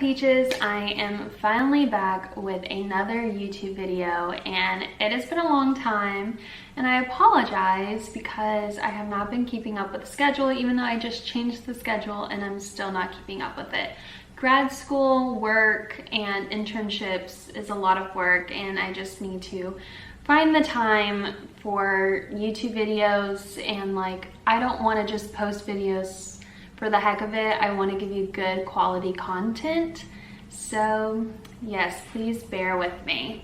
Peaches. I am finally back with another YouTube video, and it has been a long time, and I apologize because I have not been keeping up with the schedule, even though I just changed the schedule and I'm still not keeping up with it. Grad school, work, and internships is a lot of work, and I just need to find the time for YouTube videos, and I don't want to just post videos for the heck of it. I want to give you good quality content. So yes, please bear with me.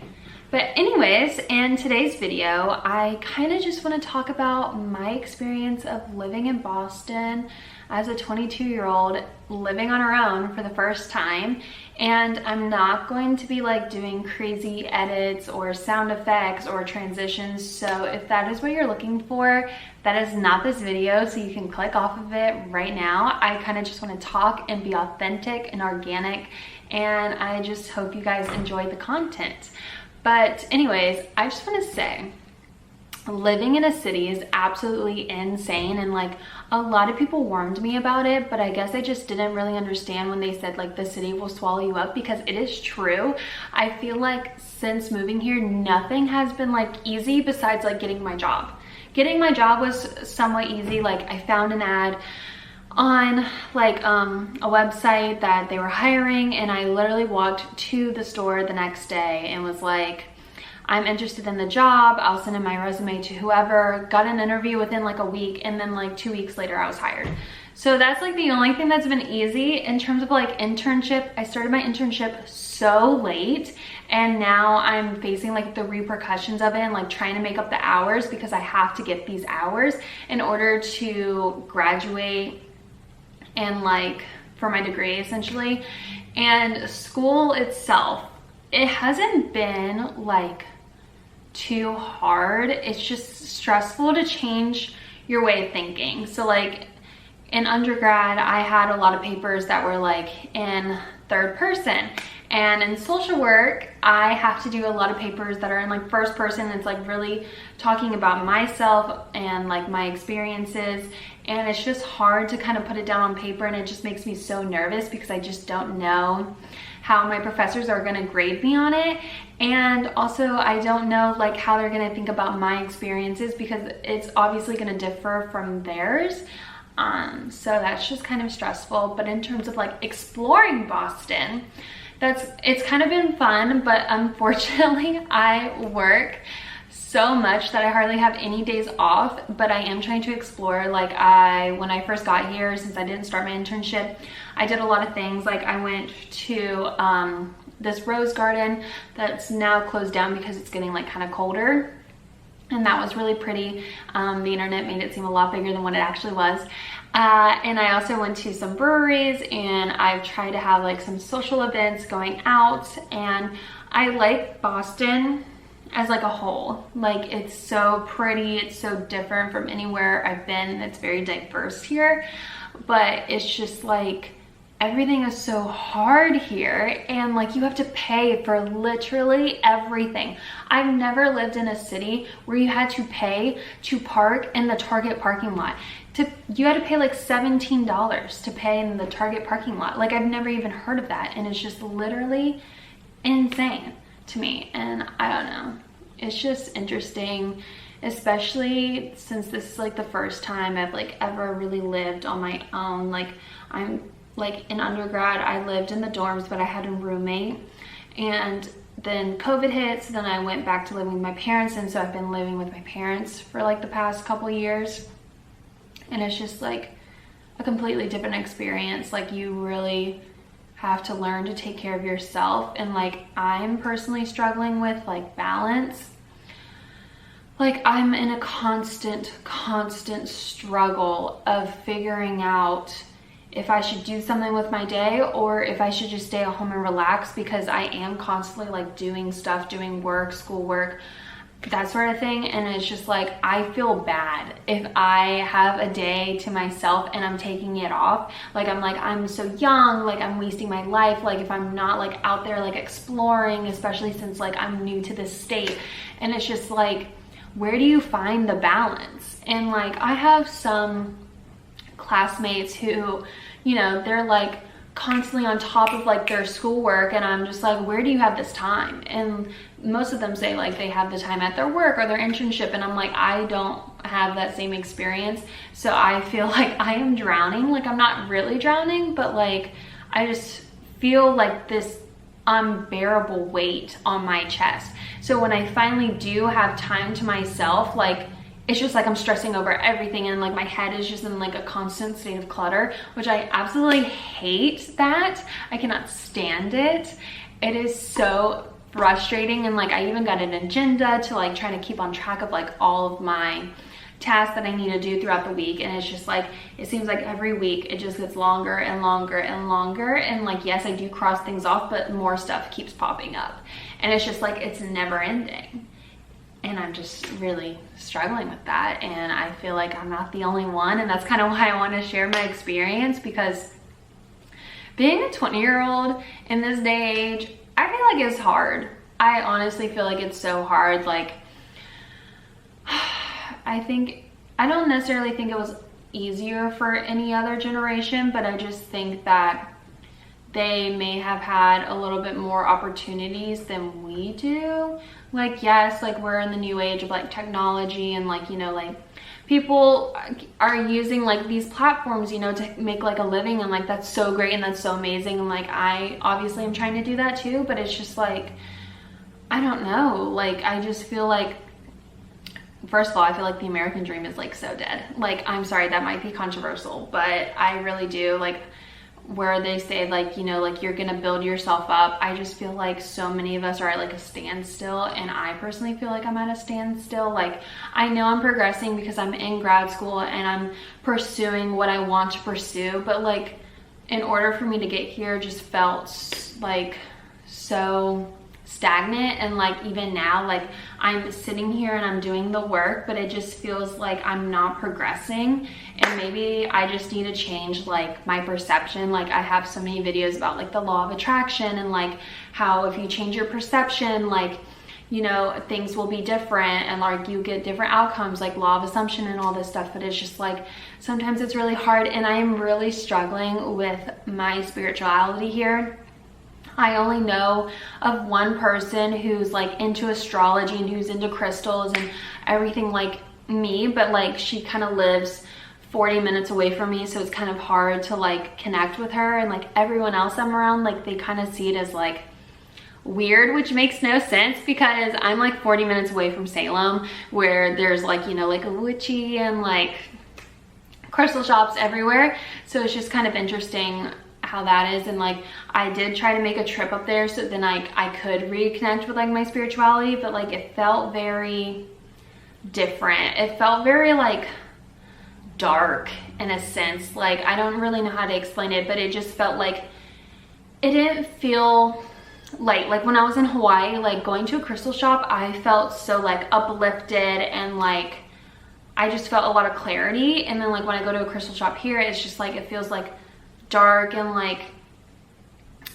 But anyways, in today's video, I kind of just want to talk about my experience of living in Boston as a 22-year-old living on her own for the first time. And I'm not going to be doing crazy edits or sound effects or transitions. So if that is what you're looking for, that is not this video, so you can click off of it right now. I kind of just want to talk and be authentic and organic, and I just hope you guys enjoy the content. But anyways, I just want to say, living in a city is absolutely insane, and a lot of people warned me about it, but I guess I just didn't really understand when they said the city will swallow you up, because it is true. I feel like since moving here, nothing has been easy besides getting my job. Getting my job was somewhat easy. I found an ad on a website that they were hiring, and I literally walked to the store the next day and was like, I'm interested in the job, I'll send in my resume to whoever. Got an interview within a week, and then 2 weeks later I was hired. So that's the only thing that's been easy. In terms of internship, I started my internship so late, and now I'm facing the repercussions of it, and trying to make up the hours, because I have to get these hours in order to graduate and for my degree essentially. And school itself, it hasn't been too hard. It's just stressful to change your way of thinking. So in undergrad, I had a lot of papers that were in third person, and in social work, I have to do a lot of papers that are in first person. It's really talking about myself and my experiences, and it's just hard to kind of put it down on paper, and it just makes me so nervous because I just don't know how my professors are going to grade me on it. And also I don't know how they're going to think about my experiences, because it's obviously going to differ from theirs. So that's just kind of stressful. But in terms of exploring Boston, it's kind of been fun, but unfortunately I work so much that I hardly have any days off. But I am trying to explore. When I first got here, since I didn't start my internship, I did a lot of things. I went to this rose garden that's now closed down because it's getting kind of colder, and that was really pretty. The internet made it seem a lot bigger than what it actually was. And I also went to some breweries, and I've tried to have some social events, going out, and I like Boston as a whole. It's so pretty, it's so different from anywhere I've been, and it's very diverse here. But it's just everything is so hard here, and you have to pay for literally everything. I've never lived in a city where you had to pay to park in the Target parking lot. You had to pay $17 to pay in the Target parking lot. I've never even heard of that, and it's just literally insane to me. And I don't know, it's just interesting, especially since this is the first time I've ever really lived on my own. I'm in undergrad, I lived in the dorms, but I had a roommate, and then COVID hit, so then I went back to living with my parents, and so I've been living with my parents for the past couple years, and it's just a completely different experience. You really have to learn to take care of yourself, and I'm personally struggling with balance. I'm in a constant struggle of figuring out if I should do something with my day, or if I should just stay at home and relax, because I am constantly doing stuff, doing work, schoolwork, that sort of thing. And it's just I feel bad if I have a day to myself and I'm taking it off. I'm so young, I'm wasting my life, if I'm not out there exploring, especially since I'm new to this state. And it's just where do you find the balance? And I have some classmates who, you know, they're like constantly on top of like their schoolwork, and I'm just like, where do you have this time? And most of them say like they have the time at their work or their internship, and I'm like, I don't have that same experience. So I feel like I am drowning. Like, I'm not really drowning, but like I just feel like this unbearable weight on my chest. So when I finally do have time to myself, like it's just like I'm stressing over everything, and like my head is just in like a constant state of clutter, which I absolutely hate. That I cannot stand it. It is so frustrating. And like I even got an agenda to like try to keep on track of like all of my tasks that I need to do throughout the week, and it's just like, it seems like every week it just gets longer and longer and longer. And like, yes, I do cross things off, but more stuff keeps popping up, and it's just like it's never ending. And I'm just really struggling with that, and I feel like I'm not the only one. And that's kind of why I want to share my experience, because being a 20-year-old in this day and age, I feel like it's hard. I honestly feel like it's so hard. Like I don't necessarily think it was easier for any other generation, but I just think that they may have had a little bit more opportunities than we do. Like, yes, like we're in the new age of like technology, and like, you know, like people are using like these platforms, you know, to make like a living, and like that's so great and that's so amazing. And like I obviously am trying to do that too, but it's just like, I don't know, like I just feel like, first of all, I feel like the American dream is like so dead. Like, I'm sorry, that might be controversial, but I really do. Like, where they say like, you know, like you're gonna build yourself up, I just feel like so many of us are at like a standstill, and I personally feel like I'm at a standstill. Like, I know I'm progressing because I'm in grad school and I'm pursuing what I want to pursue, but like in order for me to get here just felt like so stagnant. And like even now, like I'm sitting here and I'm doing the work, but it just feels like I'm not progressing. And maybe I just need to change like my perception. Like I have so many videos about like the law of attraction, and like how if you change your perception, like, you know, things will be different, and like you get different outcomes, like law of assumption and all this stuff. But it's just like sometimes it's really hard, and I am really struggling with my spirituality here. I only know of one person who's like into astrology and who's into crystals and everything like me, but like she kind of lives 40 minutes away from me, so it's kind of hard to like connect with her. And like everyone else I'm around, like they kind of see it as like weird, which makes no sense because I'm like 40 minutes away from Salem, where there's like, you know, like a witchy and like crystal shops everywhere. So it's just kind of interesting how that is. And like I did try to make a trip up there so then I could reconnect with like my spirituality, but like it felt very different. It felt very like dark in a sense. Like I don't really know how to explain it, but it just felt like it didn't feel like when I was in Hawaii, like going to a crystal shop, I felt so like uplifted and like I just felt a lot of clarity. And then like when I go to a crystal shop here, it's just like it feels like dark and like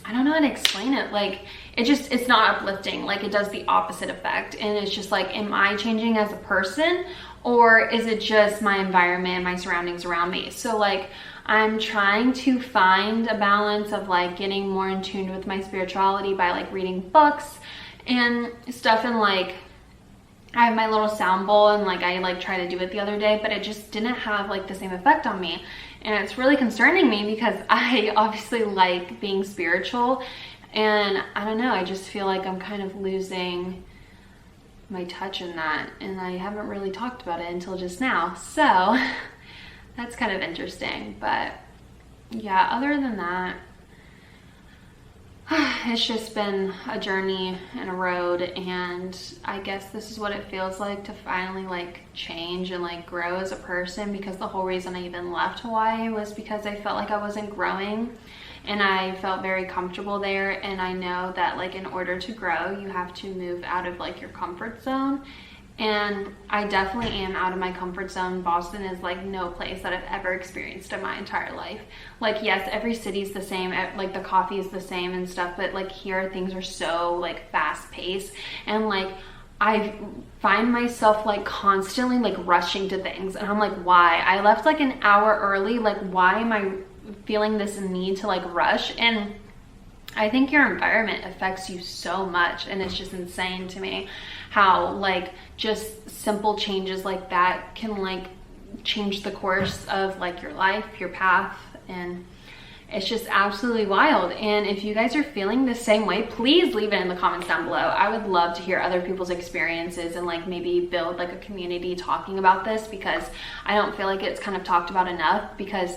I don't know how to explain it. Like it's not uplifting. Like it does the opposite effect. And it's just like, am I changing as a person, or is it just my environment and my surroundings around me? So like I'm trying to find a balance of like getting more in tune with my spirituality by like reading books and stuff. And like I have my little sound bowl, and like I like tried to do it the other day, but it just didn't have like the same effect on me. And it's really concerning me because I obviously like being spiritual, and I don't know, I just feel like I'm kind of losing my touch in that, and I haven't really talked about it until just now. So that's kind of interesting. But yeah, other than that, it's just been a journey and a road, and I guess this is what it feels like to finally like change and like grow as a person, because the whole reason I even left Hawaii was because I felt like I wasn't growing, and I felt very comfortable there. And I know that like in order to grow, you have to move out of like your comfort zone. And I definitely am out of my comfort zone. Boston is like no place that I've ever experienced in my entire life. Like, yes, every city's the same, like the coffee is the same and stuff, but like here things are so like fast paced, and like I find myself like constantly like rushing to things, and I'm like, why? I left like an hour early. Like, why am I feeling this need to like rush. And I think your environment affects you so much, and it's just insane to me how like just simple changes like that can like change the course of like your life, your path, and it's just absolutely wild. And if you guys are feeling the same way, please leave it in the comments down below. I would love to hear other people's experiences and like maybe build like a community talking about this, because I don't feel like it's kind of talked about enough. Because,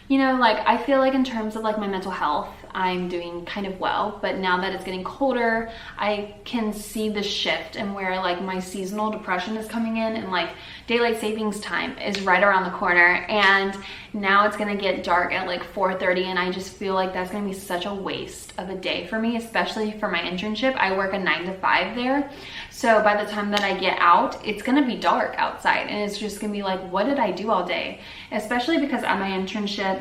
you know, like I feel like in terms of like my mental health, I'm doing kind of well, but now that it's getting colder, I can see the shift and where like my seasonal depression is coming in, and like daylight savings time is right around the corner, and now it's gonna get dark at like 4:30, and I just feel like that's gonna be such a waste of a day for me, especially for my internship. I work a 9 to 5 there, so by the time that I get out, it's gonna be dark outside, and it's just gonna be like, what did I do all day? Especially because at my internship,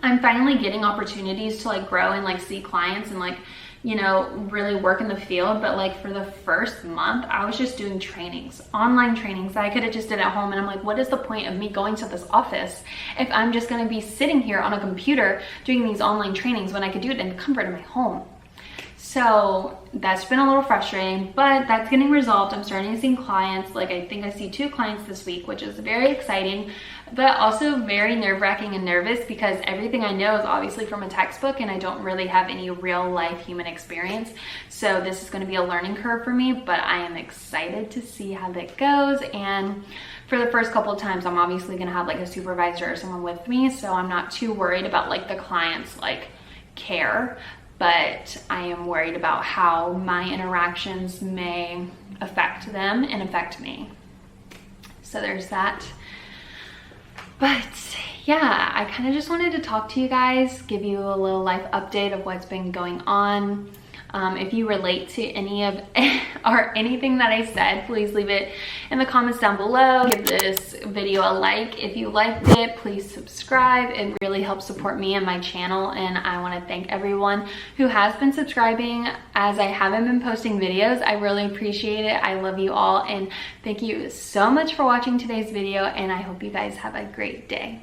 I'm finally getting opportunities to like grow and like see clients and like, you know, really work in the field. But like for the first month, I was just doing trainings, online trainings that I could have just did at home. And I'm like, what is the point of me going to this office if I'm just going to be sitting here on a computer doing these online trainings when I could do it in the comfort of my home? So that's been a little frustrating, but that's getting resolved. I'm starting to see clients. Like I think I see 2 clients this week, which is very exciting, but also very nerve-wracking and nervous, because everything I know is obviously from a textbook and I don't really have any real life human experience. So this is going to be a learning curve for me, but I am excited to see how that goes. And for the first couple of times, I'm obviously going to have like a supervisor or someone with me, so I'm not too worried about like the clients like care. But I am worried about how my interactions may affect them and affect me. So there's that. But yeah, I kind of just wanted to talk to you guys, give you a little life update of what's been going on. If you relate to any of or anything that I said, please leave it in the comments down below. Give this video a like. If you liked it, please subscribe. It really helps support me and my channel, and I want to thank everyone who has been subscribing as I haven't been posting videos. I really appreciate it. I love you all, and thank you so much for watching today's video, and I hope you guys have a great day.